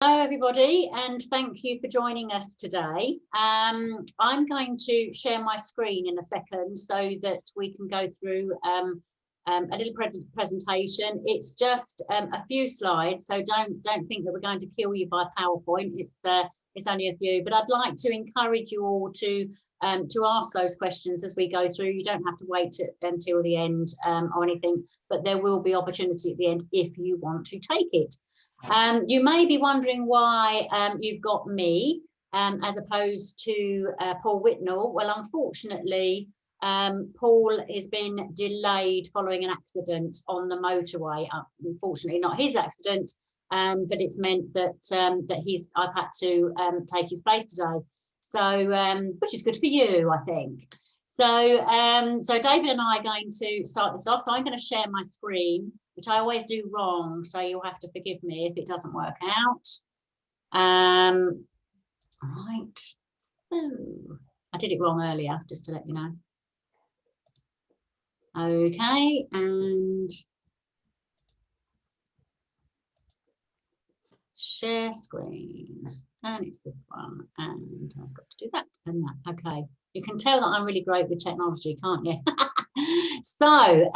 Hello everybody, and thank you for joining us today. I'm going to share my screen in a second so that we can go through a little presentation. It's just a few slides, so don't think that we're going to kill you by PowerPoint. It's only a few, but I'd like to encourage you all to ask those questions as we go through. You don't have to wait until the end or anything, but there will be opportunity at the end if you want to take it. You may be wondering why you've got me as opposed to Paul Whitnall. Well, unfortunately, Paul has been delayed following an accident on the motorway. Unfortunately, not his accident, but it's meant that I've had to take his place today. So, which is good for you, I think. So, so David and I are going to start this off. So I'm going to share my screen, which I always do wrong, so you'll have to forgive me if it doesn't work out. Right, so I did it wrong earlier, just to let you know. Okay, and share screen, and it's this one, and I've got to do that and that. Okay, you can tell that I'm really great with technology, can't you? So,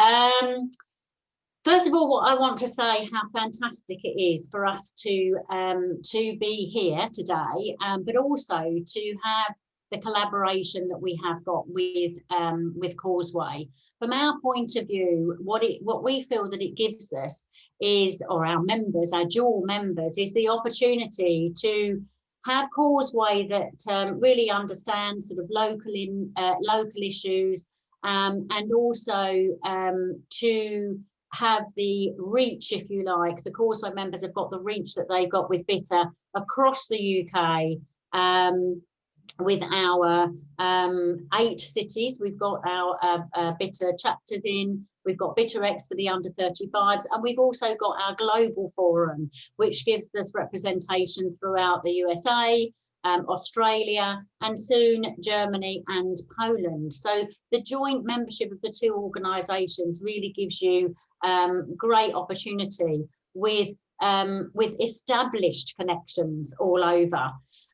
first of all, what I want to say how fantastic it is for us to be here today, but also to have the collaboration that we have got with Causeway. From our point of view, what we feel that it gives us is, or our members, our dual members, is the opportunity to have Causeway that really understands sort of local issues, and also to have the reach, if you like. The Causeway members have got the reach that they've got with BITA across the UK, with our 8 cities. We've got our BITA chapters in, we've got BITA-X for the under 35s, and we've also got our global forum, which gives us representation throughout the USA, Australia, and soon Germany and Poland. So the joint membership of the two organisations really gives you great opportunity with established connections all over.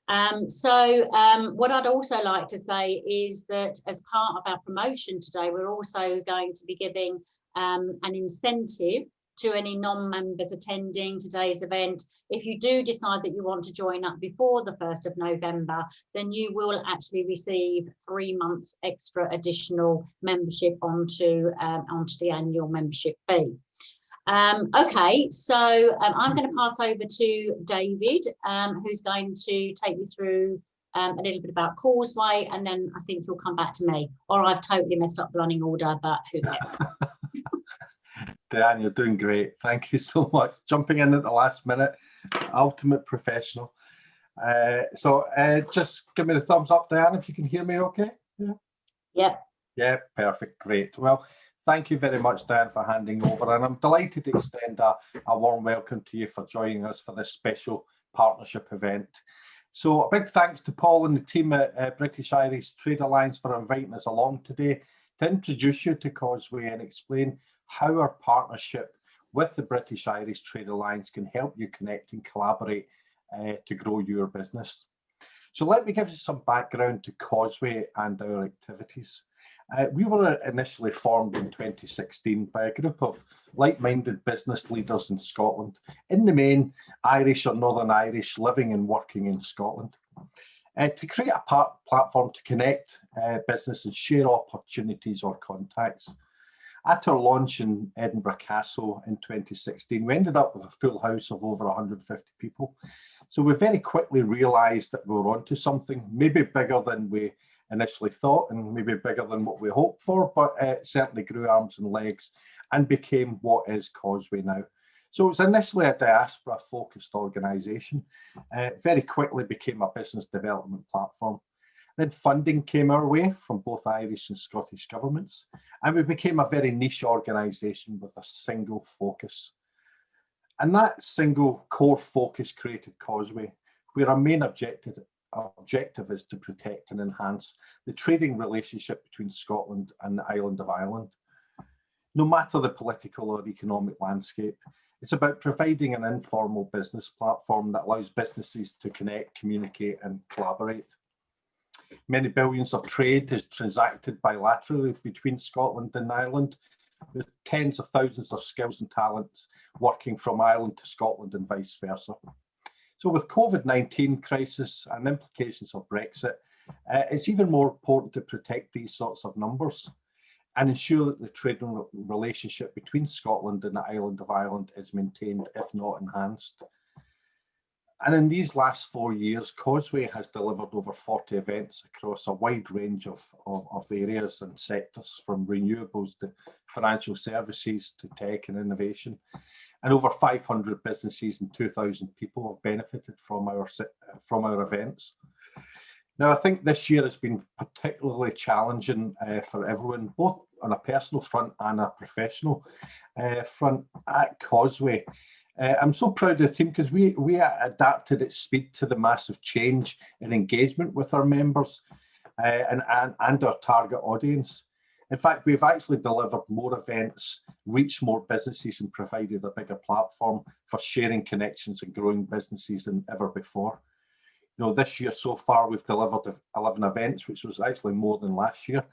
What I'd also like to say is that as part of our promotion today, we're also going to be giving an incentive to any non-members attending today's event. If you do decide that you want to join up before the 1st of November, then you will actually receive 3 months extra additional membership onto the annual membership fee. Okay, so I'm going to pass over to David, who's going to take you through a little bit about Causeway, and then I think you'll come back to me. Or I've totally messed up the running order, but who cares? Diane, you're doing great. Thank you so much. Jumping in at the last minute, ultimate professional. Just give me the thumbs up, Diane, if you can hear me okay. Yeah. Yep. Yeah, perfect, great. Well, thank you very much, Diane, for handing over, and I'm delighted to extend a warm welcome to you for joining us for this special partnership event. So a big thanks to Paul and the team at British Irish Trade Alliance for inviting us along today to introduce you to Causeway and explain how our partnership with the British Irish Trade Alliance can help you connect and collaborate to grow your business. So let me give you some background to Causeway and our activities. We were initially formed in 2016 by a group of like-minded business leaders in Scotland, in the main Irish or Northern Irish living and working in Scotland, to create a platform to connect business and share opportunities or contacts. At our launch in Edinburgh Castle in 2016, we ended up with a full house of over 150 people. So we very quickly realised that we were onto something, maybe bigger than we initially thought and maybe bigger than what we hoped for, but it certainly grew arms and legs and became what is Causeway now. So it was initially a diaspora-focused organisation, very quickly became a business development platform. Then funding came our way from both Irish and Scottish governments, and we became a very niche organisation with a single focus. And that single core focus created Causeway, where our main objective is to protect and enhance the trading relationship between Scotland and the island of Ireland. No matter the political or economic landscape, It's about providing an informal business platform that allows businesses to connect, communicate and collaborate. Many billions of trade is transacted bilaterally between Scotland and Ireland, with tens of thousands of skills and talents working from Ireland to Scotland and vice versa. So with COVID-19 crisis and implications of Brexit, it's even more important to protect these sorts of numbers and ensure that the trading relationship between Scotland and the island of Ireland is maintained, if not enhanced. And in these last 4 years, Causeway has delivered over 40 events across a wide range of areas and sectors, from renewables to financial services to tech and innovation. And over 500 businesses and 2,000 people have benefited from our events. Now, I think this year has been particularly challenging for everyone, both on a personal front and a professional front at Causeway. I'm so proud of the team because we adapted at speed to the massive change in engagement with our members and our target audience. In fact, we've actually delivered more events, reached more businesses and provided a bigger platform for sharing connections and growing businesses than ever before. You know, this year so far, we've delivered 11 events, which was actually more than last year,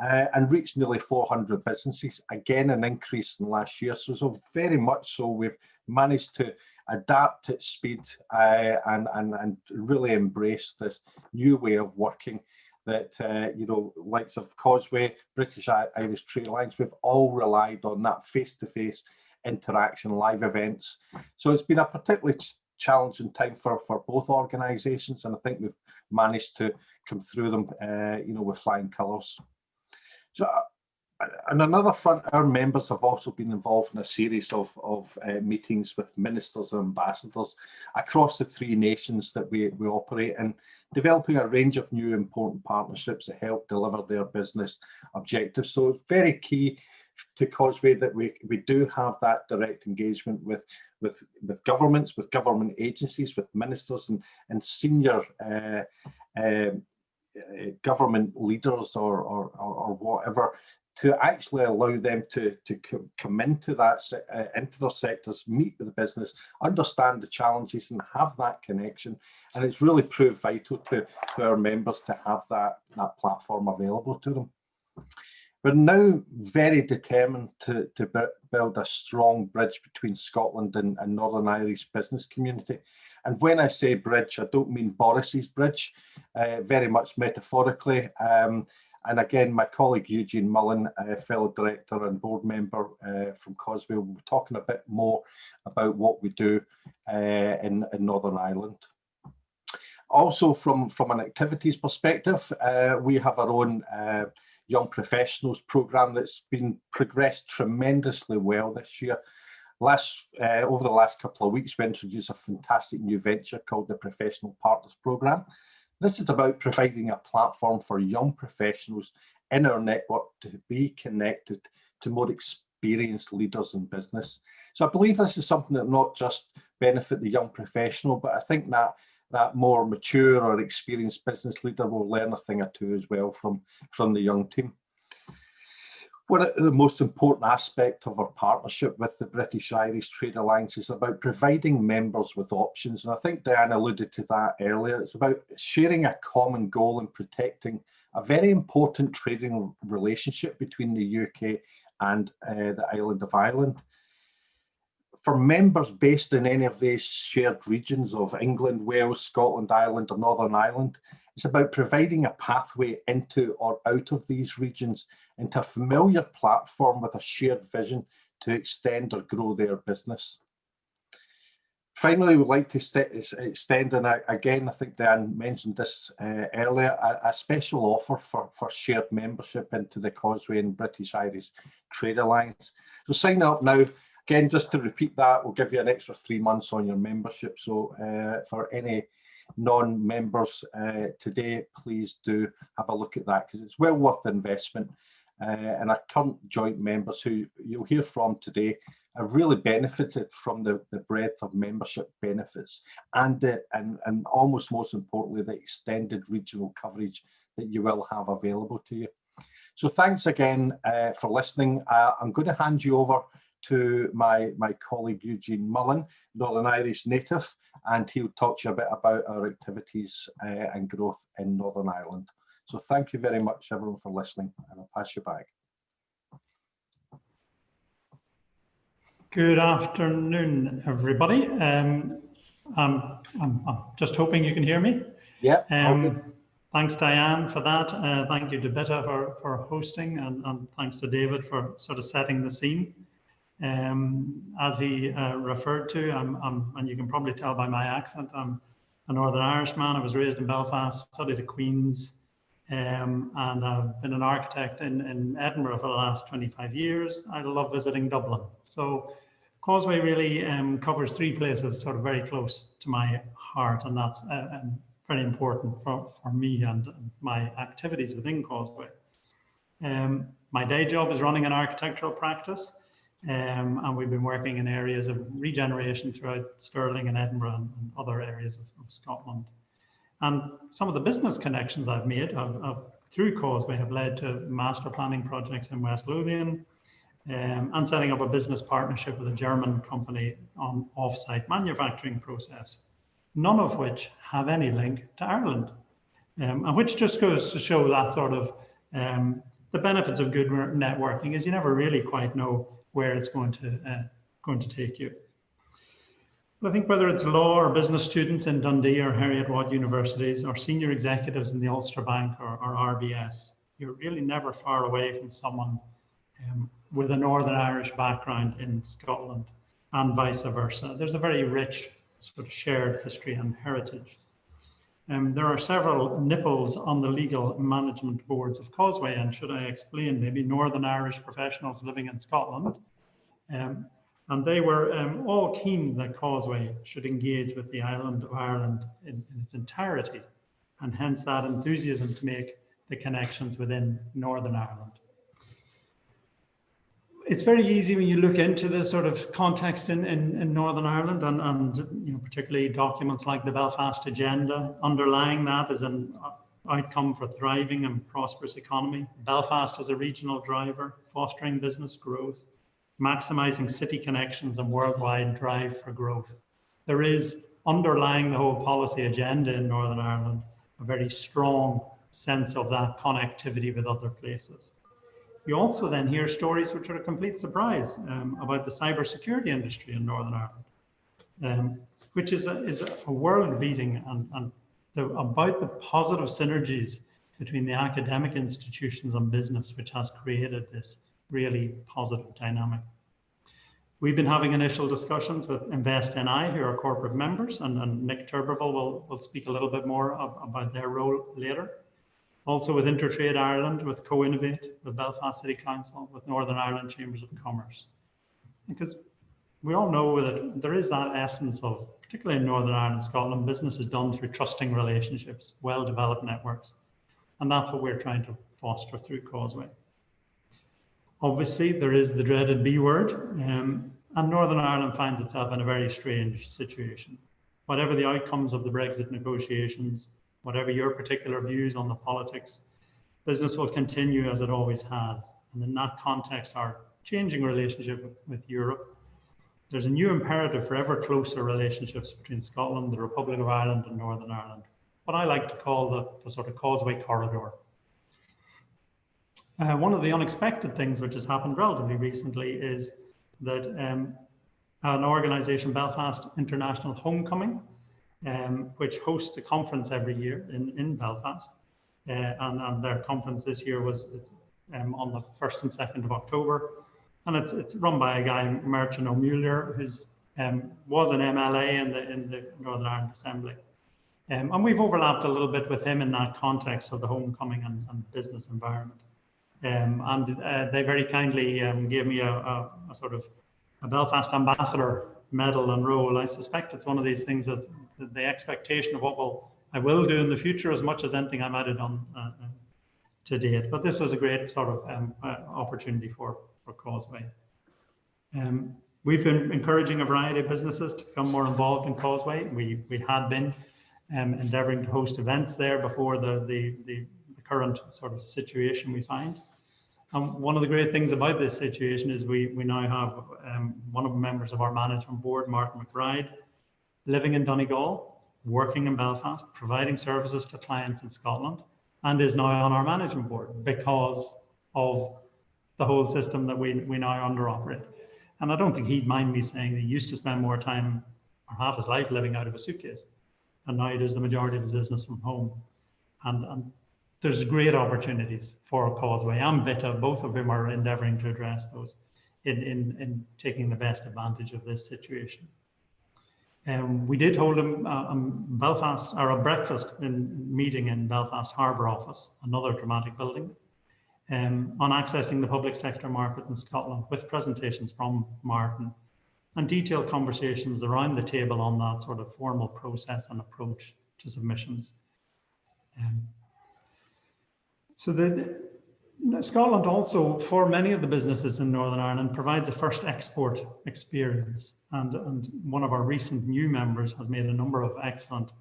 and reached nearly 400 businesses, again, an increase in last year. So very much so, we've managed to adapt at speed and really embrace this new way of working that, you know, likes of Causeway, British Irish Trade Alliance, we've all relied on that face-to-face interaction, live events. So it's been a particularly challenging time for both organisations, and I think we've managed to come through them, you know, with flying colours. So on another front, our members have also been involved in a series of meetings with ministers and ambassadors across the 3 nations that we operate in, developing a range of new important partnerships that help deliver their business objectives. So it's very key to Causeway that we do have that direct engagement with governments, with government agencies, with ministers and senior government leaders or whatever, to actually allow them to come into that into their sectors, meet with the business, understand the challenges and have that connection. And it's really proved vital to our members to have that platform available to them. We're now very determined to build a strong bridge between Scotland and Northern Irish business community. And when I say bridge, I don't mean Boris's bridge, very much metaphorically. And again, my colleague Eugene Mullen, fellow director and board member from Causeway, will be talking a bit more about what we do in Northern Ireland. Also, from an activities perspective, we have our own young professionals programme that's been progressed tremendously well this year. Over the last couple of weeks, we introduced a fantastic new venture called the Professional Partners Programme. This is about providing a platform for young professionals in our network to be connected to more experienced leaders in business. So I believe this is something that not just benefit the young professional, but I think that more mature or experienced business leader will learn a thing or two as well from the young team. One of the most important aspects of our partnership with the British Irish Trade Alliance is about providing members with options. And I think Diane alluded to that earlier. It's about sharing a common goal and protecting a very important trading relationship between the UK and the island of Ireland. For members based in any of these shared regions of England, Wales, Scotland, Ireland, or Northern Ireland, it's about providing a pathway into or out of these regions into a familiar platform with a shared vision to extend or grow their business. Finally, we'd like to extend, and again, I think Diane mentioned this earlier, a special offer for shared membership into the Causeway and British Irish Trade Alliance. So sign up now. Again, just to repeat that, we'll give you an extra 3 months on your membership. So for any non-members today, please do have a look at that, because it's well worth the investment. And our current joint members who you'll hear from today have really benefited from the breadth of membership benefits and almost most importantly, the extended regional coverage that you will have available to you. So thanks again for listening. I'm going to hand you over to my colleague Eugene Mullen, Northern Irish native, and he'll talk to you a bit about our activities and growth in Northern Ireland. So thank you very much, everyone, for listening, and I'll pass you back. Good afternoon, everybody. I'm just hoping you can hear me. Yeah. Thanks, Diane, for that. Thank you to BITA for hosting, and thanks to David for sort of setting the scene. As he referred to, and you can probably tell by my accent, I'm a Northern Irishman. I was raised in Belfast, studied at Queen's, and I've been an architect in Edinburgh for the last 25 years. I love visiting Dublin. So Causeway really covers 3 places sort of very close to my heart, and that's very important for me and my activities within Causeway. My day job is running an architectural practice, and we've been working in areas of regeneration throughout Stirling and Edinburgh and other areas of Scotland. And some of the business connections I've made through Causeway have led to master planning projects in West Lothian, and setting up a business partnership with a German company on off-site manufacturing process, none of which have any link to Ireland, and which just goes to show that sort of the benefits of good networking is you never really quite know where it's going to take you. But I think whether it's law or business students in Dundee or Heriot-Watt universities or senior executives in the Ulster Bank or RBS, you're really never far away from someone with a Northern Irish background in Scotland, and vice versa. There's a very rich sort of shared history and heritage. There are several nipples on the legal management boards of Causeway, and should I explain, maybe Northern Irish professionals living in Scotland. And they were all keen that Causeway should engage with the island of Ireland in its entirety, and hence that enthusiasm to make the connections within Northern Ireland. It's very easy when you look into the sort of context in Northern Ireland and you know, particularly documents like the Belfast Agenda. Underlying that is an outcome for thriving and prosperous economy. Belfast as a regional driver, fostering business growth, maximizing city connections and worldwide drive for growth. There is underlying the whole policy agenda in Northern Ireland a very strong sense of that connectivity with other places. You also then hear stories which are a complete surprise about the cybersecurity industry in Northern Ireland, which is a world-beating and about the positive synergies between the academic institutions and business, which has created this really positive dynamic. We've been having initial discussions with InvestNI, who are corporate members, and Nick Turberville will speak a little bit more about their role later. Also with Intertrade Ireland, with Co-Innovate, with Belfast City Council, with Northern Ireland Chambers of Commerce. Because we all know that there is that essence of, particularly in Northern Ireland, Scotland, business is done through trusting relationships, well-developed networks. And that's what we're trying to foster through Causeway. Obviously, there is the dreaded B word, and Northern Ireland finds itself in a very strange situation. Whatever the outcomes of the Brexit negotiations, whatever your particular views on the politics, business will continue as it always has. And in that context, our changing relationship with Europe, there's a new imperative for ever closer relationships between Scotland, the Republic of Ireland, and Northern Ireland, what I like to call the sort of Causeway corridor. One of the unexpected things which has happened relatively recently is that an organisation, Belfast International Homecoming, which hosts a conference every year in Belfast, and their conference this year was on the 1st and 2nd of October, and it's run by a guy, Merchant O'Muir, who's was an MLA in the Northern Ireland Assembly, and we've overlapped a little bit with him in that context of the homecoming and business environment. And they very kindly gave me a sort of a Belfast Ambassador medal and role. I suspect it's one of these things that the expectation of what I will do in the future as much as anything I might have done to date. But this was a great sort of opportunity for Causeway. We've been encouraging a variety of businesses to become more involved in Causeway. We had been endeavouring to host events there before the current sort of situation we find. And one of the great things about this situation is we now have one of the members of our management board, Martin McBride, living in Donegal, working in Belfast, providing services to clients in Scotland, and is now on our management board because of the whole system that we now under operate. And I don't think he'd mind me saying that he used to spend more time, or half his life, living out of a suitcase. And now he does the majority of his business from home. And there's great opportunities for Causeway and BITA, both of whom are endeavouring to address those in taking the best advantage of this situation. We did hold a breakfast meeting in Belfast Harbour office, another dramatic building, on accessing the public sector market in Scotland, with presentations from Martin and detailed conversations around the table on that sort of formal process and approach to submissions. Scotland also, for many of the businesses in Northern Ireland, provides a first export experience. And one of our recent new members has made a number of excellent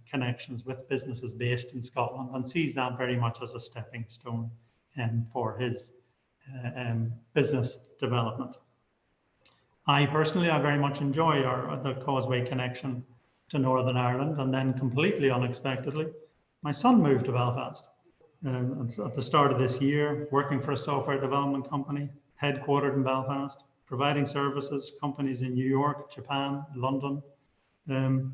connections with businesses based in Scotland and sees that very much as a stepping stone for his business development. I very much enjoy the Causeway connection to Northern Ireland, and then completely unexpectedly, my son moved to Belfast. At the start of this year, working for a software development company, headquartered in Belfast, providing services, companies in New York, Japan, London. And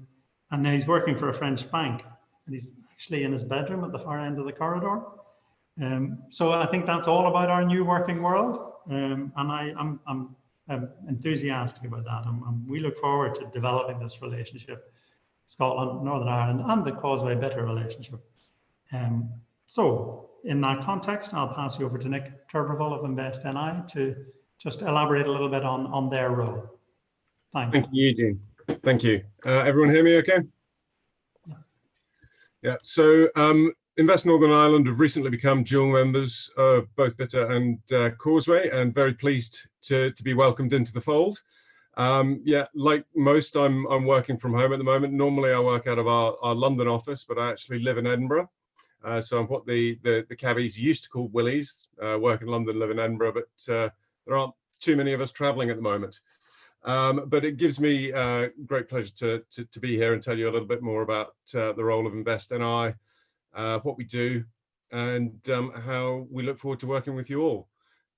now he's working for a French bank, and he's actually in his bedroom at the far end of the corridor. So I think that's all about our new working world. And I'm enthusiastic about that. We look forward to developing this relationship, Scotland, Northern Ireland, and the Causeway BITA relationship. So in that context, I'll pass you over to Nick Turberville of Invest NI to just elaborate a little bit on their role. Thanks. Thank you, Eugene. Thank you. Everyone hear me okay? Yeah, so Invest Northern Ireland have recently become dual members of both BITA and Causeway, and very pleased to be welcomed into the fold. Yeah, like most, I'm working from home at the moment. Normally I work out of our London office, but I actually live in Edinburgh. So I'm what the cabbies used to call Willies, work in London, live in Edinburgh, but there aren't too many of us traveling at the moment. But it gives me great pleasure to be here and tell you a little bit more about the role of Invest NI, what we do, and how we look forward to working with you all.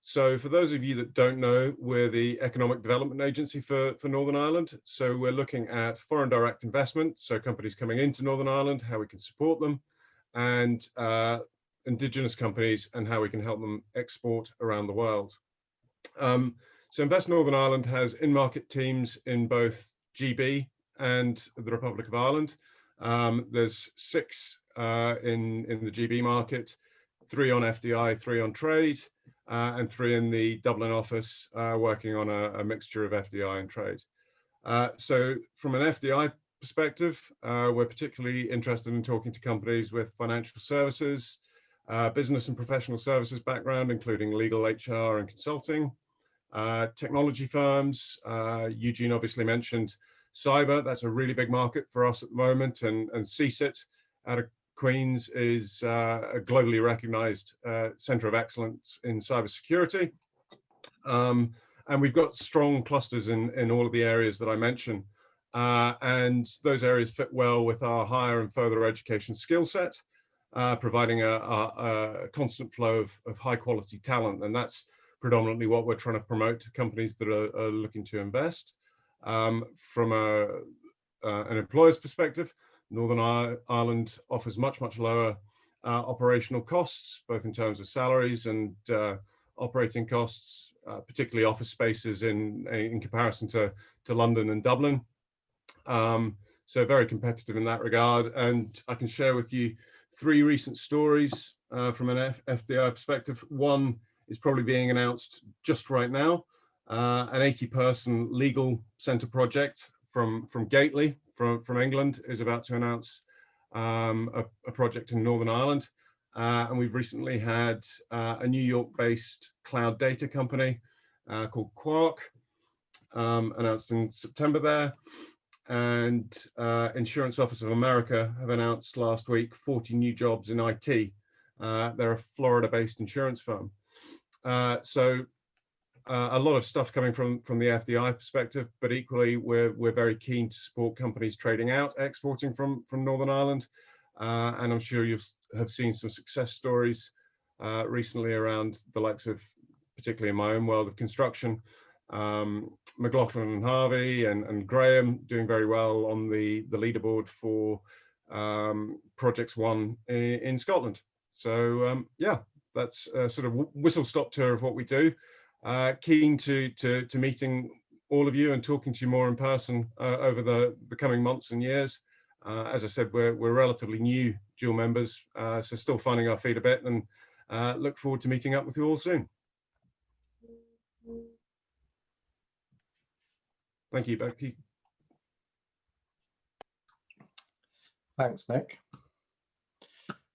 So for those of you that don't know, we're the Economic Development Agency for Northern Ireland. So we're looking at foreign direct investment, so companies coming into Northern Ireland, how we can support them, and indigenous companies and how we can help them export around the world. So Invest Northern Ireland has in-market teams in both GB and the Republic of Ireland. There's 6 in the GB market, 3 on FDI, 3 on trade, and 3 in the Dublin office, working on a mixture of FDI and trade. So from an FDI perspective, we're particularly interested in talking to companies with financial services, business and professional services background, including legal, HR, and consulting, technology firms. Eugene obviously mentioned cyber. That's a really big market for us at the moment, and CSIT out of Queens is a globally recognized center of excellence in cybersecurity. And we've got strong clusters in all of the areas that I mentioned. And those areas fit well with our higher and further education skill set, providing a constant flow of high quality talent. And that's predominantly what we're trying to promote to companies that are looking to invest. From an employer's perspective, Northern Ireland offers much lower operational costs, both in terms of salaries and operating costs, particularly office spaces in comparison to London and Dublin. So very competitive in that regard. And I can share with you 3 recent stories from an FDI perspective. One is probably being announced just right now. An 80-person legal centre project from Gately from England is about to announce a project in Northern Ireland. And we've recently had a New York-based cloud data company called Quark announced in September there. And Insurance Office of America have announced last week 40 new jobs in IT. They're a Florida-based insurance firm. So a lot of stuff coming from the FDI perspective, but equally we're very keen to support companies trading out, exporting from Northern Ireland, and I'm sure you have seen some success stories recently around the likes of, particularly in my own world of construction, McLaughlin and Harvey and Graham doing very well on the leaderboard for projects won in Scotland. So yeah, that's a sort of whistle-stop tour of what we do. Keen to meeting all of you and talking to you more in person over the coming months and years. As I said, we're relatively new dual members, so still finding our feet a bit, and look forward to meeting up with you all soon. Thank you, back to you. Thanks, Nick.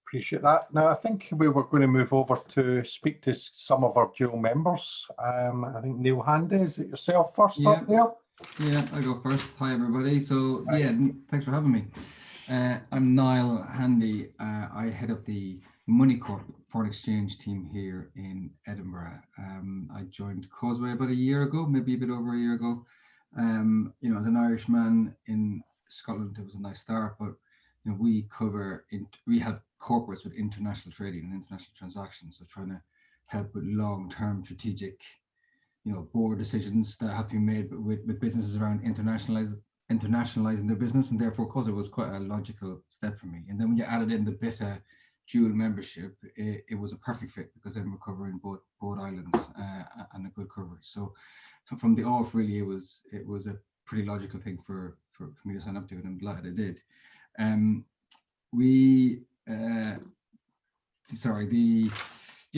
Appreciate that. Now, I think we were going to move over to speak to some of our dual members. I think Neil Handy, is it yourself first up, Neil? Yeah, I'll go first. Hi, everybody. So, yeah, thanks for having me. I'm Niall Handy. I head up the Money Corp foreign exchange team here in Edinburgh. I joined Causeway about a year ago, maybe a bit over a year ago. You know, as an Irishman in Scotland, it was a nice start, but you know, we have corporates with international trading and international transactions, so trying to help with long-term strategic, you know, board decisions that have to be made with businesses around internationalizing their business, and therefore, Causeway was quite a logical step for me. And then when you added in the BITA dual membership, it was a perfect fit, because then we're covering both islands and a good coverage. So from the off, really, it was a pretty logical thing for me to sign up to, and I'm glad I did.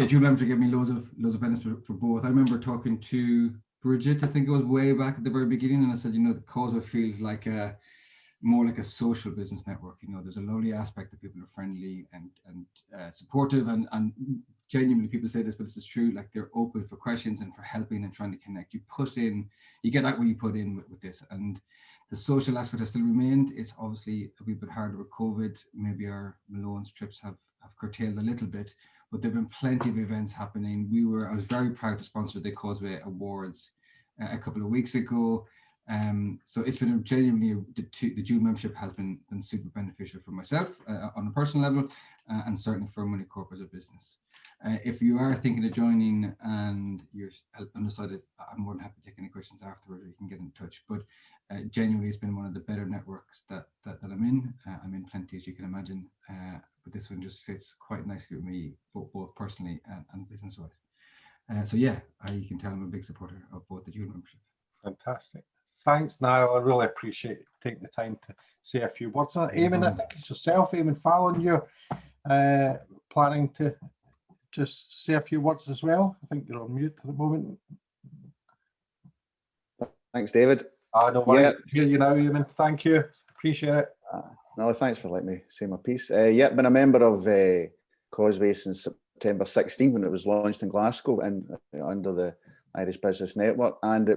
Dual membership gave me loads of benefits for both. I remember talking to Bridget, I think it was way back at the very beginning, and I said, you know, the Causeway feels like more like a social business network. You know, there's a lovely aspect that people are friendly and supportive, and genuinely people say this, but this is true. Like, they're open for questions and for helping and trying to connect. You get out what you put in with this, and the social aspect has still remained. It's obviously a wee bit harder with COVID. Maybe our Malone's trips have curtailed a little bit, but there've been plenty of events happening. I was very proud to sponsor the Causeway Awards a couple of weeks ago. So it's been genuinely, the dual membership has been super beneficial for myself on a personal level, and certainly for Money Corp as a business. If you are thinking of joining and you're undecided, I'm more than happy to take any questions afterwards, or you can get in touch. But genuinely, it's been one of the better networks that I'm in. I'm in plenty, as you can imagine, but this one just fits quite nicely with me, both personally and business-wise. So yeah, you can tell I'm a big supporter of both the dual membership. Fantastic. Thanks, Niall. I really appreciate taking the time to say a few words on it. Eamon, I think it's yourself, Eamon Fallon, you're planning to just say a few words as well. I think you're on mute at the moment. Thanks, David. No worries. Hear you now, Eamon. Thank you. Appreciate it. No, thanks for letting me say my piece. Yeah, been a member of Causeway since September 16 when it was launched in Glasgow and under the Irish Business Network, and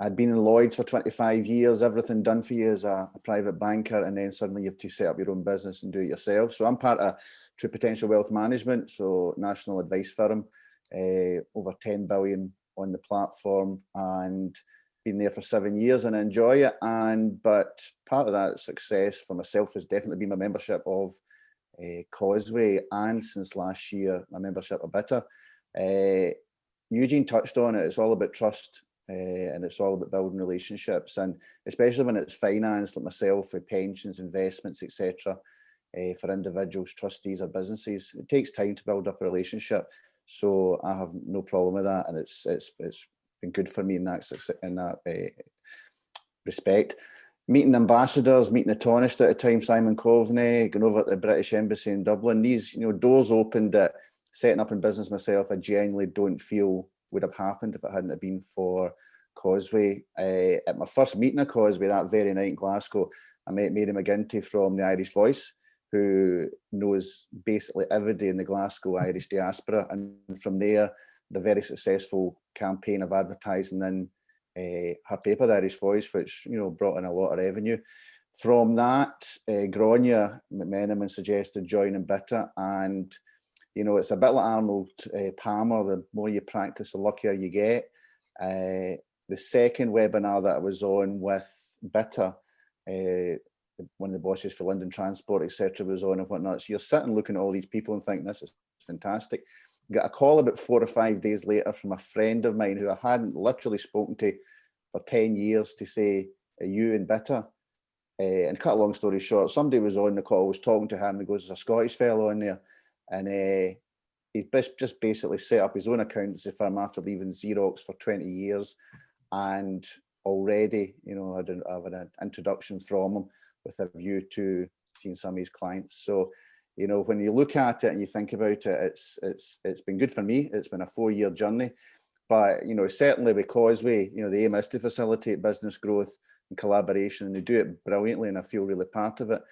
I'd been in Lloyd's for 25 years, everything done for you as a private banker, and then suddenly you have to set up your own business and do it yourself. So I'm part of True Potential Wealth Management, so national advice firm, over 10 billion on the platform, and been there for 7 years and enjoy it. But part of that success for myself has definitely been my membership of Causeway, and since last year, my membership of BITA. Eugene touched on it. It's all about trust. And it's all about building relationships, and especially when it's finance, like myself, with pensions, investments, etc. For individuals, trustees, or businesses, it takes time to build up a relationship. So I have no problem with that, and it's been good for me in that respect. Meeting ambassadors, meeting the Taoiseach at the time, Simon Coveney, going over at the British Embassy in Dublin. These, doors opened that setting up in business myself, I genuinely don't feel would have happened if it hadn't been for Causeway. At my first meeting at Causeway that very night in Glasgow, I met Mary McGinty from the Irish Voice, who knows basically everybody in the Glasgow Irish diaspora, and from there, the very successful campaign of advertising in her paper, the Irish Voice, which brought in a lot of revenue. From that, Grania McMenamin suggested joining BITA, and you know, it's a bit like Arnold Palmer, the more you practice, the luckier you get. The second webinar that I was on with BITA, one of the bosses for London Transport, etc., was on and whatnot. So you're sitting looking at all these people and thinking, this is fantastic. Got a call about 4 or 5 days later from a friend of mine who I hadn't literally spoken to for 10 years to say, are you in BITA? And cut a long story short, somebody was on the call, was talking to him, he goes, there's a Scottish fellow on there. And he just basically set up his own accountancy firm after leaving Xerox for 20 years. And already, you know, I've had an introduction from him with a view to seeing some of his clients. So, you know, when you look at it and you think about it, it's been good for me. It's been a 4-year journey. But, you know, certainly with Causeway, you know, the aim is to facilitate business growth and collaboration, and they do it brilliantly, and I feel really part of it.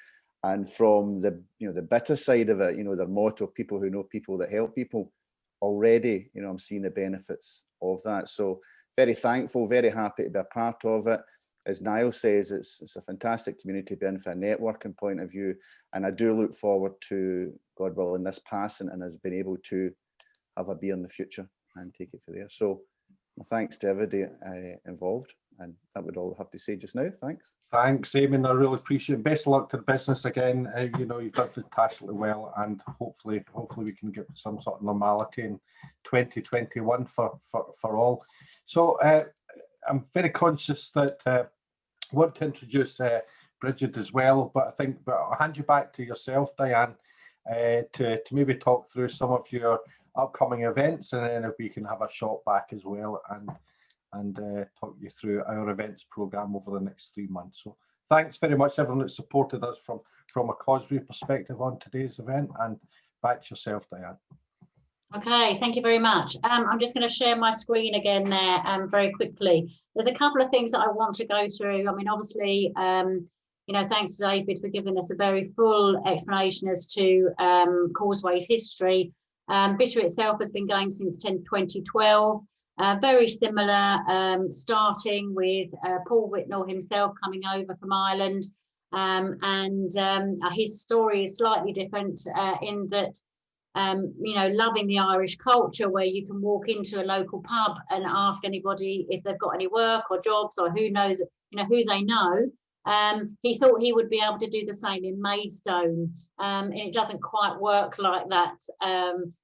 And from the, you know, the BITA side of it, you know, their motto, people who know people that help people, already, you know, I'm seeing the benefits of that. So very thankful, very happy to be a part of it. As Niall says, it's a fantastic community to be in from a networking point of view. And I do look forward to, God willing, this passing and us being able to have a beer in the future and take it from there. So my thanks to everybody involved. And that would all I have to say just now. Thanks. Thanks, Eamon. I really appreciate it. Best of luck to the business again. You know, you've done fantastically well, and hopefully we can get some sort of normality in 2021 for all. So I'm very conscious that I want to introduce Bridget as well, but I'll hand you back to yourself, Diane, to maybe talk through some of your upcoming events, and then if we can have a shot back as well and talk you through our events program over the next 3 months. So thanks very much everyone that supported us from a Causeway perspective on today's event, and back to yourself, Diane. Okay, thank you very much. I'm just going to share my screen again there very quickly. There's a couple of things that I want to go through. I mean, obviously, you know, thanks to David for giving us a very full explanation as to Causeway's history. BITA itself has been going since 2012. Very similar, starting with Paul Whitnell himself coming over from Ireland, and his story is slightly different in that, you know, loving the Irish culture, where you can walk into a local pub and ask anybody if they've got any work or jobs or who knows, you know, who they know. He thought he would be able to do the same in Maidstone, and it doesn't quite work like that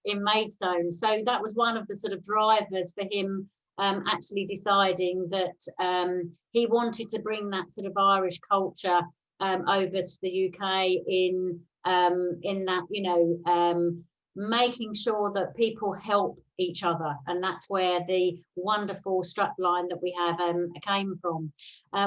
in Maidstone. So that was one of the sort of drivers for him actually deciding that he wanted to bring that sort of Irish culture over to the UK in that, you know, making sure that people help each other, and that's where the wonderful strapline that we have came from.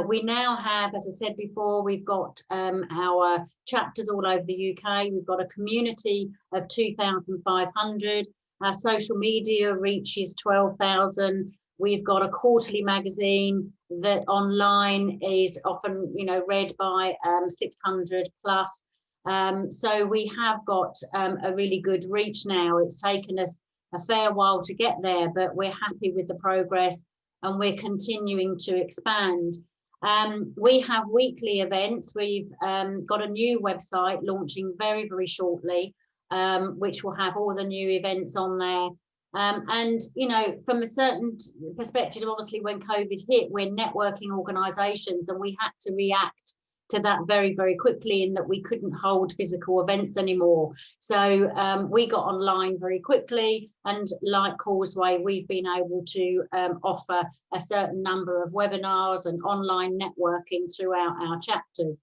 We now have, as I said before, we've got our chapters all over the UK. We've got a community of 2,500. Our social media reaches 12,000. We've got a quarterly magazine that online is often, you know, read by 600 plus. So we have got a really good reach now. It's taken us a fair while to get there, but we're happy with the progress and we're continuing to expand. We have weekly events. We've got a new website launching very, very shortly, which will have all the new events on there. And, you know, from a certain perspective, obviously when COVID hit, we're networking organisations, and we had to react to that very, very quickly, in that we couldn't hold physical events anymore. So we got online very quickly, and like Causeway, we've been able to offer a certain number of webinars and online networking throughout our chapters.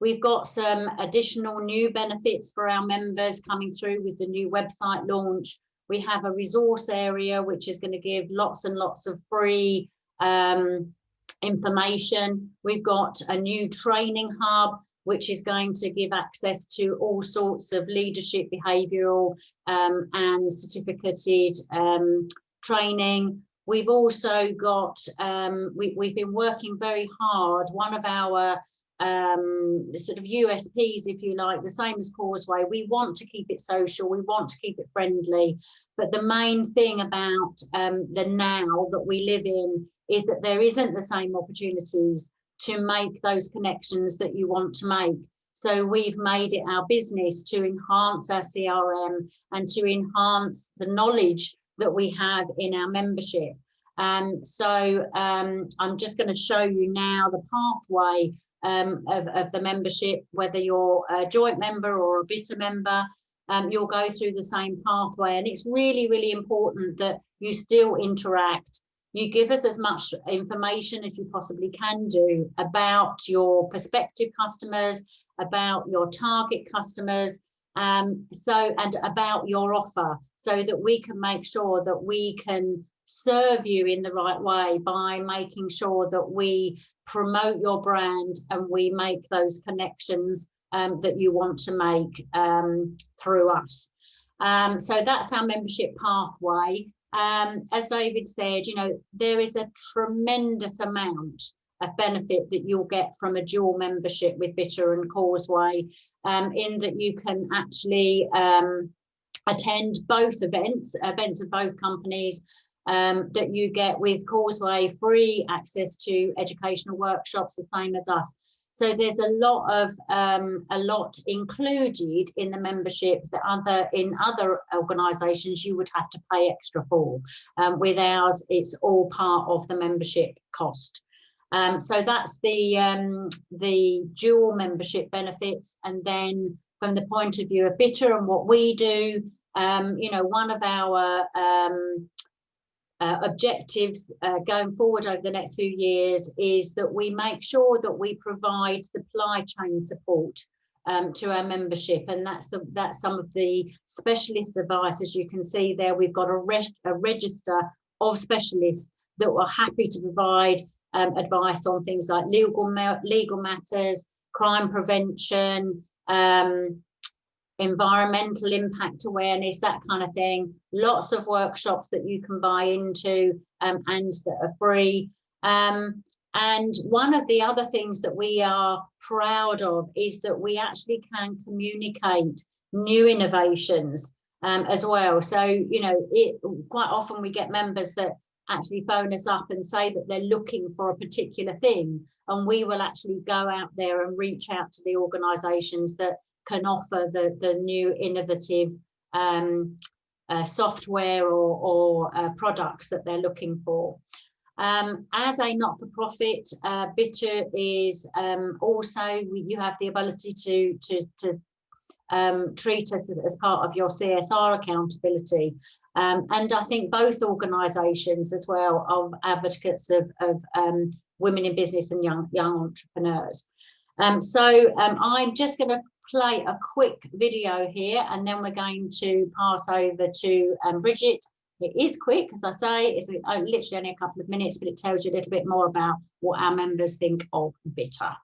We've got some additional new benefits for our members coming through with the new website launch. We have a resource area which is going to give lots and lots of free information. We've got a new training hub which is going to give access to all sorts of leadership, behavioural and certificated training. We've also got, we've been working very hard. One of our sort of USPs, if you like, the same as Causeway, we want to keep it social, we want to keep it friendly, but the main thing about the now that we live in is that there isn't the same opportunities to make those connections that you want to make. So we've made it our business to enhance our CRM and to enhance the knowledge that we have in our membership. I'm just going to show you now the pathway of the membership, whether you're a joint member or a BITA member. You'll go through the same pathway, and it's really, really important that you still interact. You give us as much information as you possibly can do about your prospective customers, about your target customers, and about your offer, so that we can make sure that we can serve you in the right way by making sure that we promote your brand and we make those connections that you want to make through us. So that's our membership pathway. As David said, you know, there is a tremendous amount of benefit that you'll get from a dual membership with BITA and Causeway, in that you can actually attend both events of both companies. That you get with Causeway free access to educational workshops, the same as us. So there's a lot included in the membership that in other organisations you would have to pay extra for. With ours, it's all part of the membership cost. So that's the dual membership benefits. And then from the point of view of BITA and what we do, you know, one of our objectives going forward over the next few years is that we make sure that we provide supply chain support to our membership, and that's some of the specialist advice. As you can see there, we've got a register of specialists that are happy to provide advice on things like legal matters, crime prevention, environmental impact awareness, that kind of thing. Lots of workshops that you can buy into and that are free. And one of the other things that we are proud of is that we actually can communicate new innovations as well. So, you know, quite often we get members that actually phone us up and say that they're looking for a particular thing, and we will actually go out there and reach out to the organisations that can offer the new innovative software or products that they're looking for. As a not-for-profit, BITA is also, you have the ability to treat us as part of your CSR accountability. And I think both organisations as well are advocates of women in business and young entrepreneurs. So I'm just going to play a quick video here, and then we're going to pass over to Bridget. It is quick, as I say, it's literally only a couple of minutes, but it tells you a little bit more about what our members think of BITA.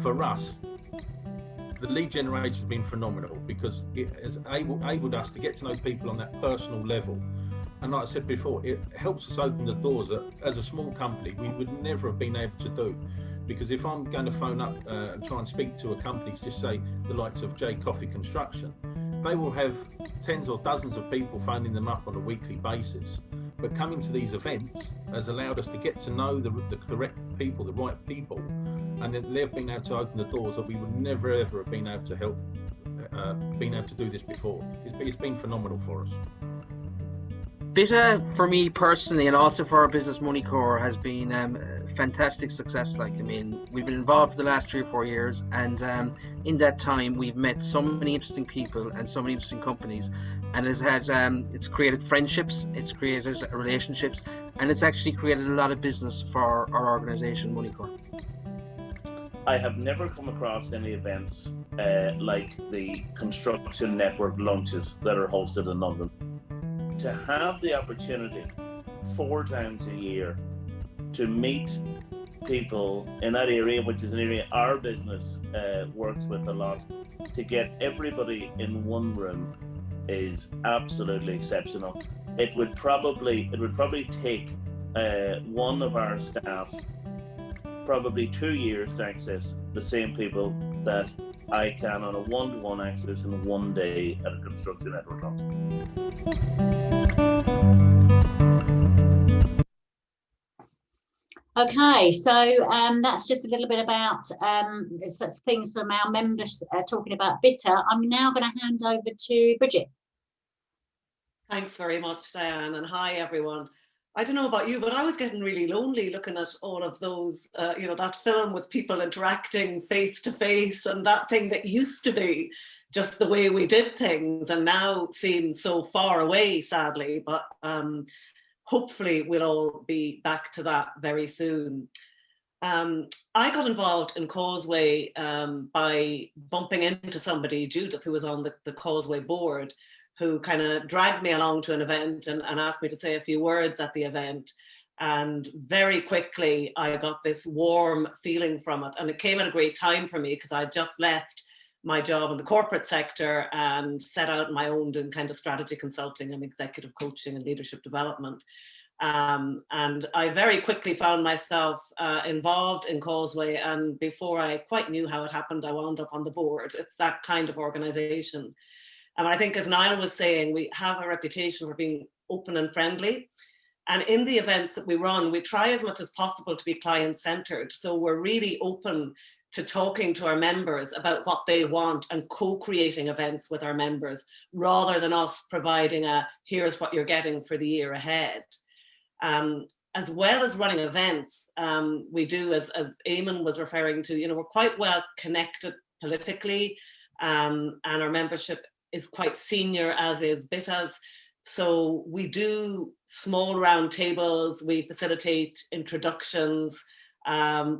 For us, the lead generation has been phenomenal because it has enabled us to get to know people on that personal level. And like I said before, it helps us open the doors that as a small company we would never have been able to do. Because if I'm going to phone up and try and speak to a company, just say the likes of J Coffee Construction, they will have tens or dozens of people phoning them up on a weekly basis. But coming to these events has allowed us to get to know the correct people, the right people, and then they've been able to open the doors that we would never ever have been able to help, been able to do this before. It's been phenomenal for us. BITA, for me personally, and also for our business MoneyCore, has been a fantastic success. Like, I mean, we've been involved for the last 3 or 4 years, and in that time we've met so many interesting people and so many interesting companies, and it's created friendships, it's created relationships, and it's actually created a lot of business for our organisation MoneyCore. I have never come across any events like the construction network lunches that are hosted in London. To have the opportunity 4 times a year to meet people in that area, which is an area our business works with a lot, to get everybody in one room is absolutely exceptional. It would probably take one of our staff probably 2 years to access the same people that I can on a one-to-one access in one day at a construction network lunch. Okay, so that's just a little bit about such things from our members talking about BITA. I'm now going to hand over to Bridget. Thanks very much, Diane, and hi everyone. I don't know about you, but I was getting really lonely looking at all of those, you know, that film with people interacting face to face, and that thing that used to be just the way we did things and now seems so far away, sadly, but hopefully we'll all be back to that very soon. I got involved in Causeway by bumping into somebody, Judith, who was on the Causeway board, who kind of dragged me along to an event and asked me to say a few words at the event. And very quickly, I got this warm feeling from it. And it came at a great time for me because I just left my job in the corporate sector and set out my own doing kind of strategy consulting and executive coaching and leadership development. And I very quickly found myself involved in Causeway. And before I quite knew how it happened, I wound up on the board. It's that kind of organization. And I think, as Niall was saying, we have a reputation for being open and friendly. And in the events that we run, we try as much as possible to be client-centered. So we're really open to talking to our members about what they want and co-creating events with our members, rather than us providing a, here's what you're getting for the year ahead. As well as running events, we do, as Eamon was referring to, you know, we're quite well connected politically, and our membership is quite senior, as is BITA's. So we do small round tables, we facilitate introductions,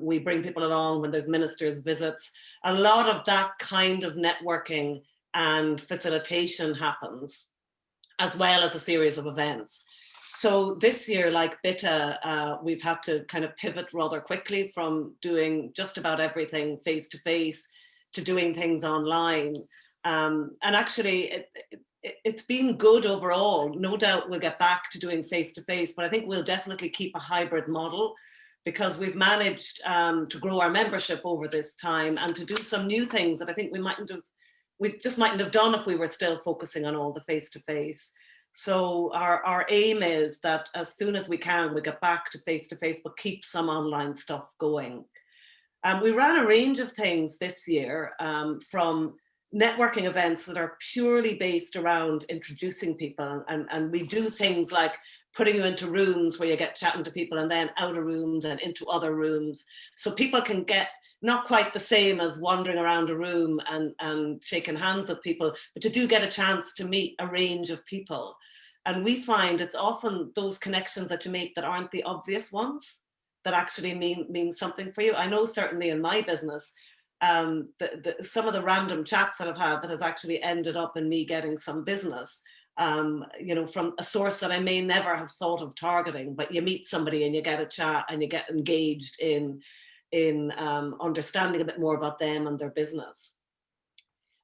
we bring people along when there's ministers' visits. A lot of that kind of networking and facilitation happens, as well as a series of events. So this year, like BITA, we've had to kind of pivot rather quickly from doing just about everything face-to-face to doing things online. And actually, it's been good overall. No doubt we'll get back to doing face-to-face, but I think we'll definitely keep a hybrid model because we've managed to grow our membership over this time and to do some new things that I think we just mightn't have done if we were still focusing on all the face-to-face. So our aim is that as soon as we can, we get back to face-to-face, but keep some online stuff going. We ran a range of things this year, from networking events that are purely based around introducing people, and we do things like putting you into rooms where you get chatting to people and then out of rooms and into other rooms, so people can get not quite the same as wandering around a room and shaking hands with people, but you do get a chance to meet a range of people. And we find it's often those connections that you make that aren't the obvious ones that actually mean something for you. I know certainly in my business, some of the random chats that I've had that has actually ended up in me getting some business, you know, from a source that I may never have thought of targeting, but you meet somebody and you get a chat and you get engaged in understanding a bit more about them and their business.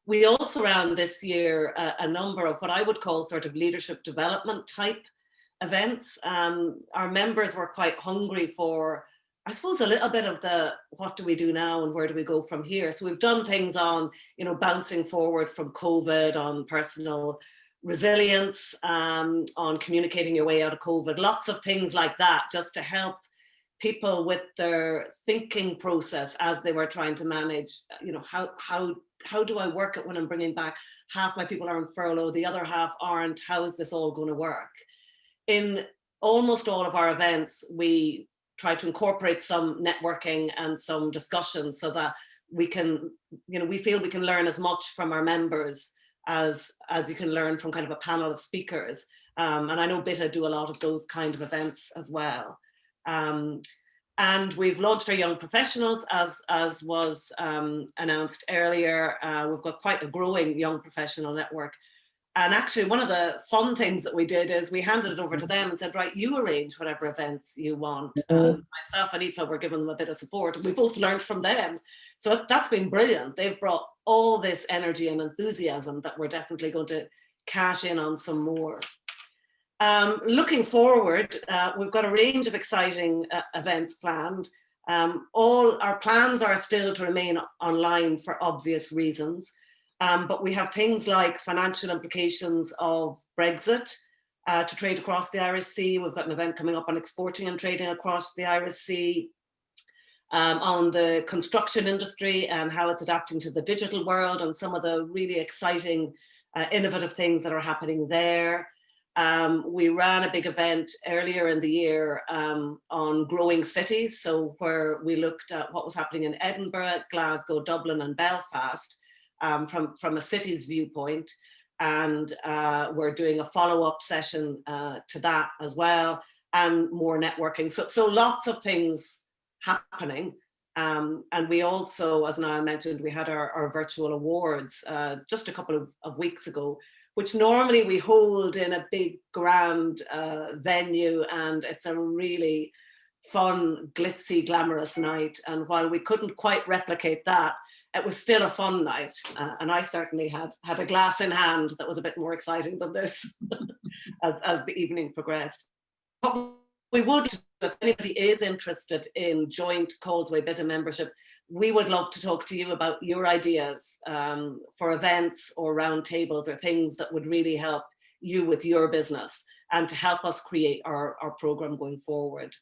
We also ran this year a number of what I would call sort of leadership development type events. Our members were quite hungry for, I suppose, a little bit of the what do we do now and where do we go from here. So we've done things on, you know, bouncing forward from COVID, on personal resilience, on communicating your way out of COVID, lots of things like that, just to help people with their thinking process as they were trying to manage, you know, how do I work it when I'm bringing back half my people are on furlough, the other half aren't, how is this all going to work? In almost all of our events, we try to incorporate some networking and some discussions so that we can, you know, we feel we can learn as much from our members as you can learn from kind of a panel of speakers. And I know BITA do a lot of those kind of events as well. And we've launched our young professionals, as was announced earlier. We've got quite a growing young professional network. And actually, one of the fun things that we did is we handed it over to them and said, right, you arrange whatever events you want. And myself and Aoife were giving them a bit of support. And we both learned from them. So that's been brilliant. They've brought all this energy and enthusiasm that we're definitely going to cash in on some more. Looking forward, we've got a range of exciting events planned. All our plans are still to remain online for obvious reasons. But we have things like financial implications of Brexit, to trade across the Irish Sea. We've got an event coming up on exporting and trading across the Irish Sea, on the construction industry and how it's adapting to the digital world and some of the really exciting, innovative things that are happening there. We ran a big event earlier in the year on growing cities, so where we looked at what was happening in Edinburgh, Glasgow, Dublin and Belfast from a city's viewpoint. And we're doing a follow-up session to that as well, and more networking. So lots of things happening. And we also, as Niall mentioned, we had our virtual awards just a couple of weeks ago, which normally we hold in a big grand venue, and it's a really fun, glitzy, glamorous night. And while we couldn't quite replicate that, it was still a fun night. And I certainly had a glass in hand that was a bit more exciting than this as the evening progressed. But we would, if anybody is interested in joint Causeway BITA membership, we would love to talk to you about your ideas for events or roundtables or things that would really help you with your business and to help us create our program going forward.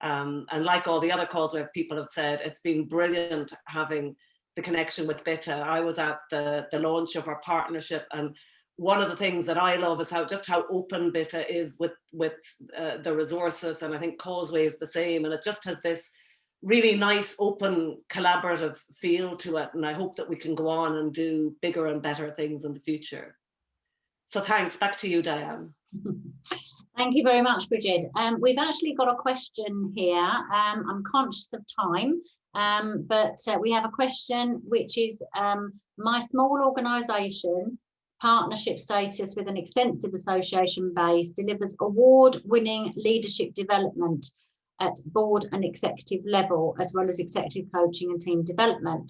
And like all the other Causeway people have said, it's been brilliant having the connection with BITA. I was at the launch of our partnership, and one of the things that I love is how open BITA is with the resources, and I think Causeway is the same, and it just has this really nice, open, collaborative feel to it, and I hope that we can go on and do bigger and better things in the future. So thanks, back to you, Diane. Thank you very much, Bridget. We've actually got a question here. I'm conscious of time, but we have a question which is, my small organisation, partnership status with an extensive association base, delivers award-winning leadership development at board and executive level, as well as executive coaching and team development.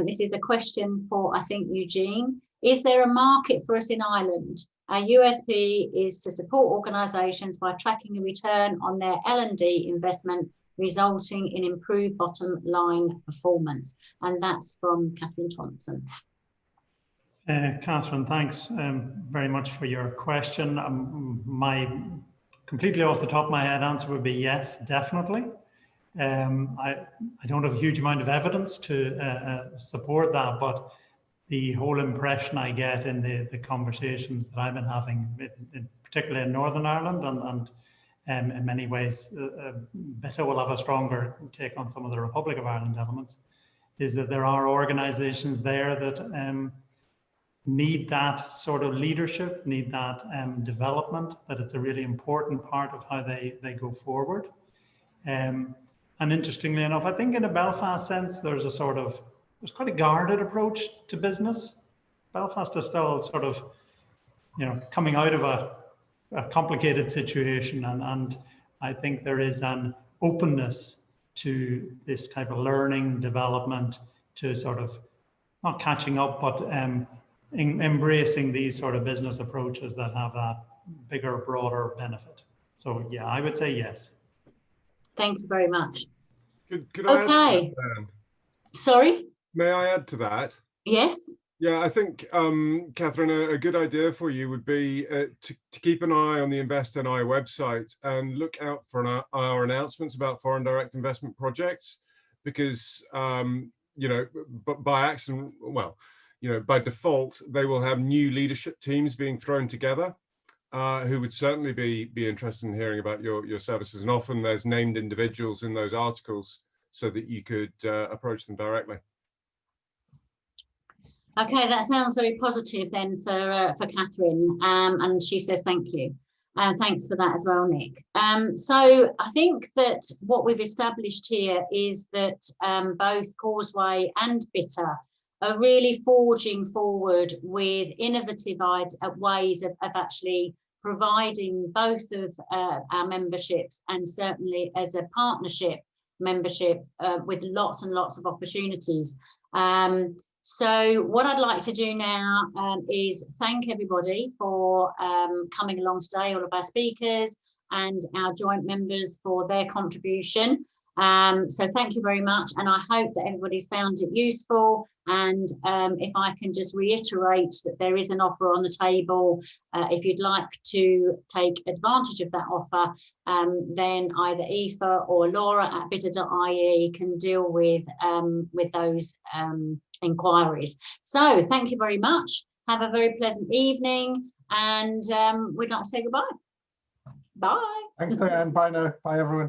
This is a question for, I think, Eugene. Is there a market for us in Ireland? Our USP is to support organisations by tracking a return on their L&D investment, resulting in improved bottom line performance. And that's from Catherine Thompson. Catherine, thanks very much for your question. My completely off the top of my head answer would be yes, definitely. I don't have a huge amount of evidence to support that, but the whole impression I get in the conversations that I've been having, particularly in Northern Ireland, and in many ways, BITA will have a stronger take on some of the Republic of Ireland elements, is that there are organisations there that need that sort of leadership, need that development, that it's a really important part of how they go forward. And interestingly enough, I think in a Belfast sense, there's quite a guarded approach to business. Belfast is still sort of, coming out of a complicated situation, and I think there is an openness to this type of learning, development, to sort of not catching up, but embracing these sort of business approaches that have a bigger, broader benefit. So yeah, I would say yes. Thank you very much. Could I add to that, Sorry? May I add to that? Yes. Yeah, I think, Catherine, a good idea for you would be to keep an eye on the InvestNI website and look out for our announcements about foreign direct investment projects, because, but by accident, well, by default, they will have new leadership teams being thrown together who would certainly be interested in hearing about your services. And often there's named individuals in those articles so that you could approach them directly. Okay, that sounds very positive then for Catherine, and she says thank you. Thanks for that as well, Nick. So I think that what we've established here is that both Causeway and BITA are really forging forward with innovative ways of actually providing both of our memberships, and certainly as a partnership membership with lots and lots of opportunities. So what I'd like to do now is thank everybody for coming along today, all of our speakers and our joint members for their contribution. So thank you very much, and I hope that everybody's found it useful. And if I can just reiterate that there is an offer on the table. If you'd like to take advantage of that offer, then either Aoife or Laura at BITA.ie can deal with those inquiries. So thank you very much. Have a very pleasant evening, and we'd like to say goodbye. Bye. Thanks, Diane. Bye now. Bye, everyone.